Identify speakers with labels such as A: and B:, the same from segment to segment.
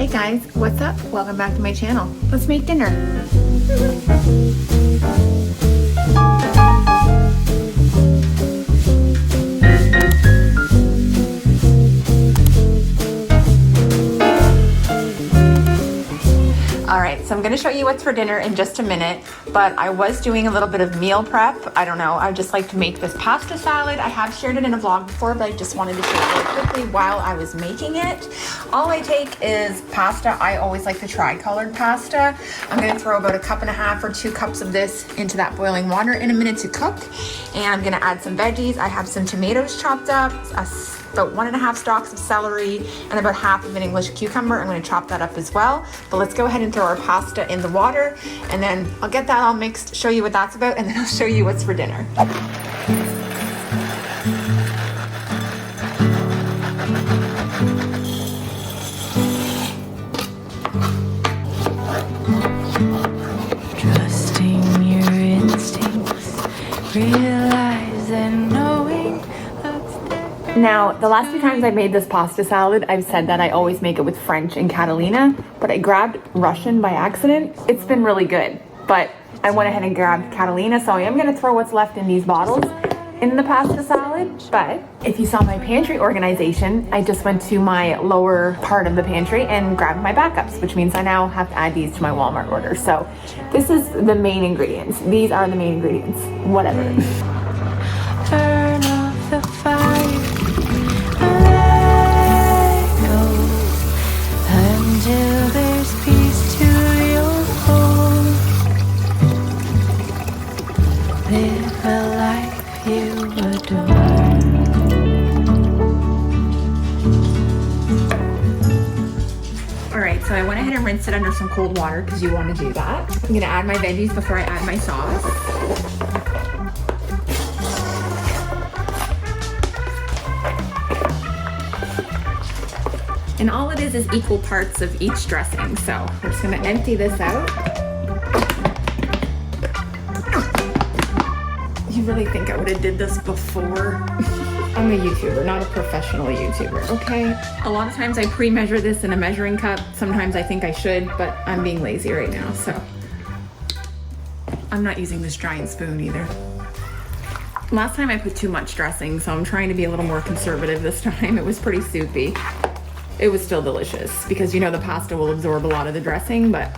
A: Hey guys, what's up? Welcome back to my channel. Let's make dinner. Alright, so I'm going to show you what's for dinner in just a minute, but I was doing a little bit of meal prep. I don't know, I just like to make this pasta salad. I have shared it in a vlog before, but I just wanted to show you really quickly while I was making it. All I take is pasta. I always like the tri-colored pasta. I'm going to throw about 1.5 cups or 2 cups of this into that boiling water in a minute to cook. And I'm going to add some veggies. I have some tomatoes chopped up, about 1.5 stalks of celery, and about half of an English cucumber. I'm going to chop that up as well. But let's go ahead and throw our pasta in the water, and then I'll get that all mixed, show you what that's about, and then I'll show you what's for dinner.
B: Trusting your instincts, realize and knowing.
A: Now, the last few times I made this pasta salad, I've said that I always make it with French and Catalina, but I grabbed Russian by accident. It's been really good, but I went ahead and grabbed Catalina, so I am gonna throw what's left in these bottles in the pasta salad. But if you saw my pantry organization, I just went to my lower part of the pantry and grabbed my backups, which means I now have to add these to my Walmart order. So this is the main ingredients. These are the main ingredients, whatever.
B: Turn off the fire. Until there's peace to your home. Live a life you adore.
A: All right, so I went ahead and rinsed it under some cold water because you want to do that. I'm gonna add my veggies before I add my sauce. And all it is equal parts of each dressing. So we're just gonna empty this out. You really think I would have did this before? I'm a YouTuber, not a professional YouTuber, okay? A lot of times I pre-measure this in a measuring cup. Sometimes I think I should, but I'm being lazy right now, so. I'm not using this giant spoon either. Last time I put too much dressing, so I'm trying to be a little more conservative this time. It was pretty soupy. It was still delicious because you know the pasta will absorb a lot of the dressing, but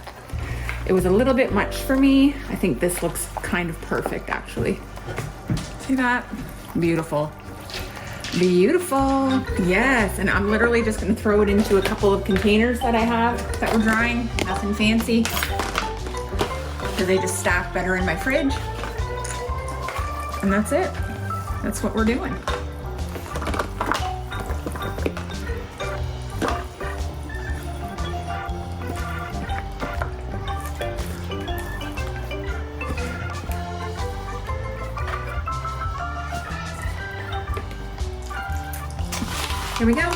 A: it was a little bit much for me. I think this looks kind of perfect actually. See that? Beautiful. Beautiful. Yes, and I'm literally just gonna throw it into a couple of containers that I have that were drying. Nothing fancy, because they just stack better in my fridge. And that's it. That's what we're doing. Here we go.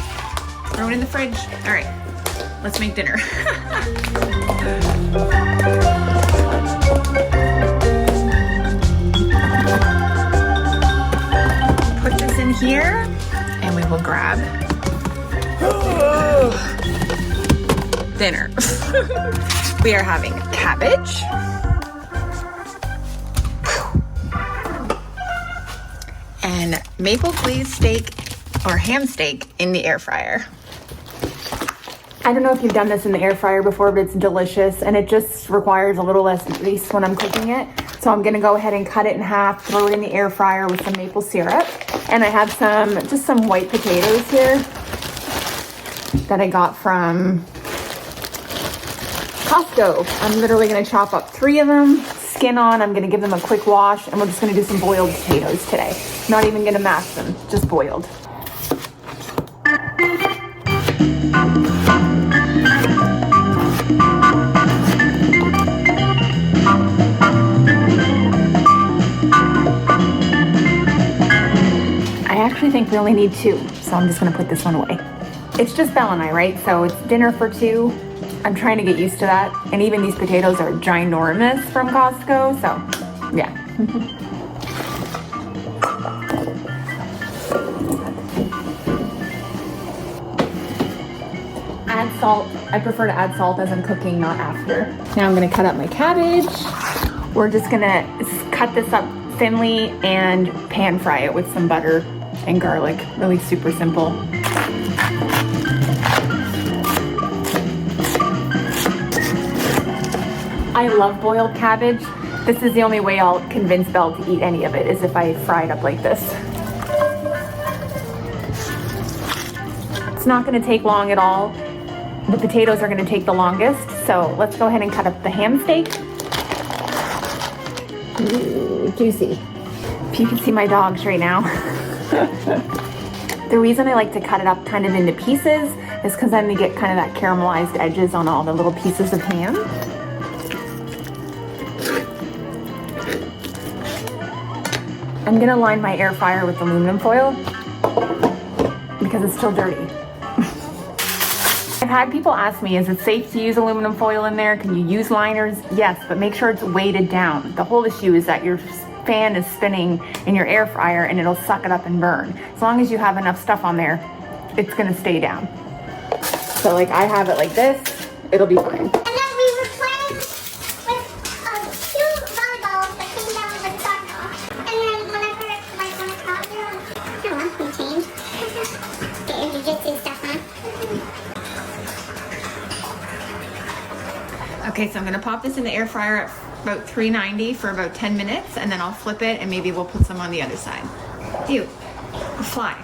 A: Throw it in the fridge. All right, let's make dinner. Put this in here and we will grab dinner. We are having cabbage. And maple glaze steak or ham steak in the air fryer. I don't know if you've done this in the air fryer before, but it's delicious and it just requires a little less grease when I'm cooking it. So I'm gonna go ahead and cut it in half, throw it in the air fryer with some maple syrup. And I have just some white potatoes here that I got from Costco. I'm literally gonna chop up 3 of them, skin on, I'm gonna give them a quick wash, and we're just gonna do some boiled potatoes today. Not even gonna mash them, just boiled. I actually think we only need 2, so I'm just gonna put this one away. It's just Belle and I, right? So it's dinner for 2. I'm trying to get used to that. And even these potatoes are ginormous from Costco, so yeah. salt. I prefer to add salt as I'm cooking, not after. Now I'm gonna cut up my cabbage. We're just gonna cut this up thinly and pan fry it with some butter and garlic. Really super simple. I love boiled cabbage. This is the only way I'll convince Belle to eat any of it, is if I fry it up like this. It's not gonna take long at all. The potatoes are gonna take the longest, so let's go ahead and cut up the ham steak. Ooh, juicy. If you can see my dogs right now. The reason I like to cut it up kind of into pieces is because then you get kind of that caramelized edges on all the little pieces of ham. I'm gonna line my air fryer with aluminum foil because it's still dirty. I've had people ask me, is it safe to use aluminum foil in there? Can you use liners? Yes, but make sure it's weighted down. The whole issue is that your fan is spinning in your air fryer and it'll suck it up and burn. As long as you have enough stuff on there, it's gonna stay down. So like I have it like this, it'll be fine.
C: And then we were playing with two volleyballs that came down with a soccer ball. And then whenever like when it's hot, I don't know, we change. Get your jiu-jitsu stuff on.
A: Okay, so I'm gonna pop this in the air fryer at about 390 for about 10 minutes, and then I'll flip it and maybe we'll put some on the other side. Ew, a fly.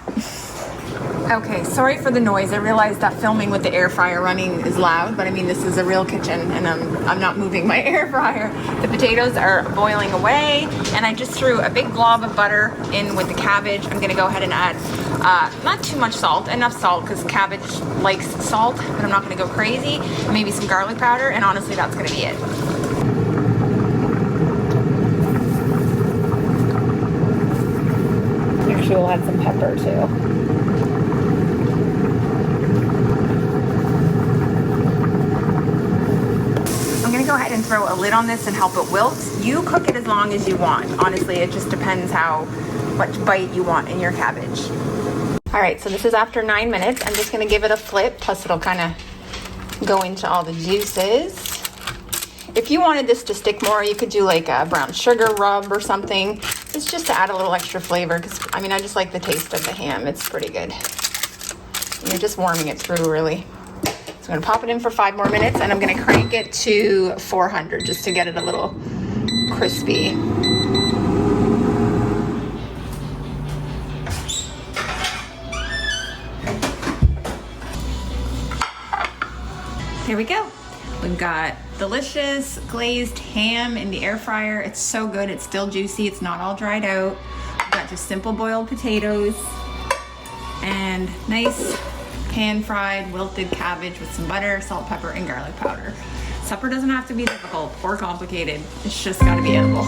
A: Okay, sorry for the noise. I realized that filming with the air fryer running is loud, but I mean, this is a real kitchen and I'm not moving my air fryer. The potatoes are boiling away, and I just threw a big glob of butter in with the cabbage. I'm gonna go ahead and add not too much salt, enough salt because cabbage likes salt, but I'm not gonna go crazy. Maybe some garlic powder, and honestly, that's gonna be it. Actually, we'll add some pepper too. Go ahead and throw a lid on this and help it wilt. You cook it as long as you want. Honestly, it just depends how much bite you want in your cabbage. All right, so this is after 9 minutes. I'm just gonna give it a flip, plus it'll kind of go into all the juices. If you wanted this to stick more, you could do like a brown sugar rub or something. It's just to add a little extra flavor, because I mean, I just like the taste of the ham. It's pretty good. You're just warming it through, really. So I'm gonna pop it in for 5 more minutes, and I'm gonna crank it to 400 just to get it a little crispy. Here we go. We've got delicious glazed ham in the air fryer. It's so good, it's still juicy, it's not all dried out. We've got just simple boiled potatoes and nice pan-fried wilted cabbage with some butter, salt, pepper, and garlic powder. Supper doesn't have to be difficult or complicated. It's just gotta be edible.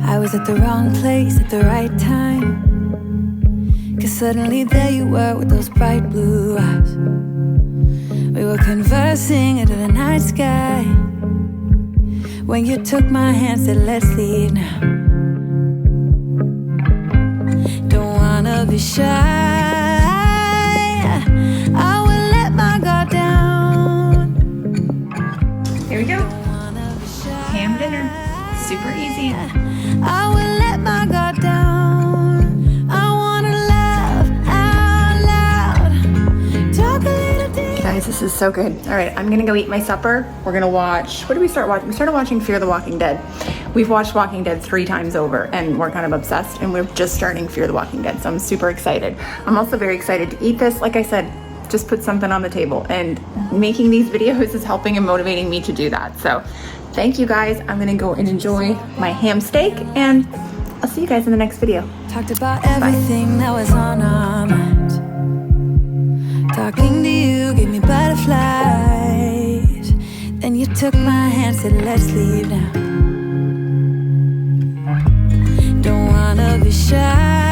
B: I was at the wrong place at the right time, 'cause suddenly there you were with those bright blue eyes. We were conversing under the night sky, when you took my hand, said let's leave now. Don't wanna be shy, I will let my guard down.
A: Here we go. Ham dinner, super easy.
B: I will let my guard down. I wanna laugh out loud, talk a little deep.
A: Guys, this is so good. All right, I'm gonna go eat my supper. We're gonna watch, what did we start watching? We started watching Fear the Walking Dead. We've watched Walking Dead 3 times over, and we're kind of obsessed, and we're just starting Fear the Walking Dead, so I'm super excited. I'm also very excited to eat this. Like I said, just put something on the table, and making these videos is helping and motivating me to do that. So thank you guys. I'm gonna go and enjoy my ham steak, and I'll see you guys in the next video.
B: Talked about everything that was on our minds. Talking to you gave me butterflies. Then you took my hand, said let's leave now. Don't wanna be shy,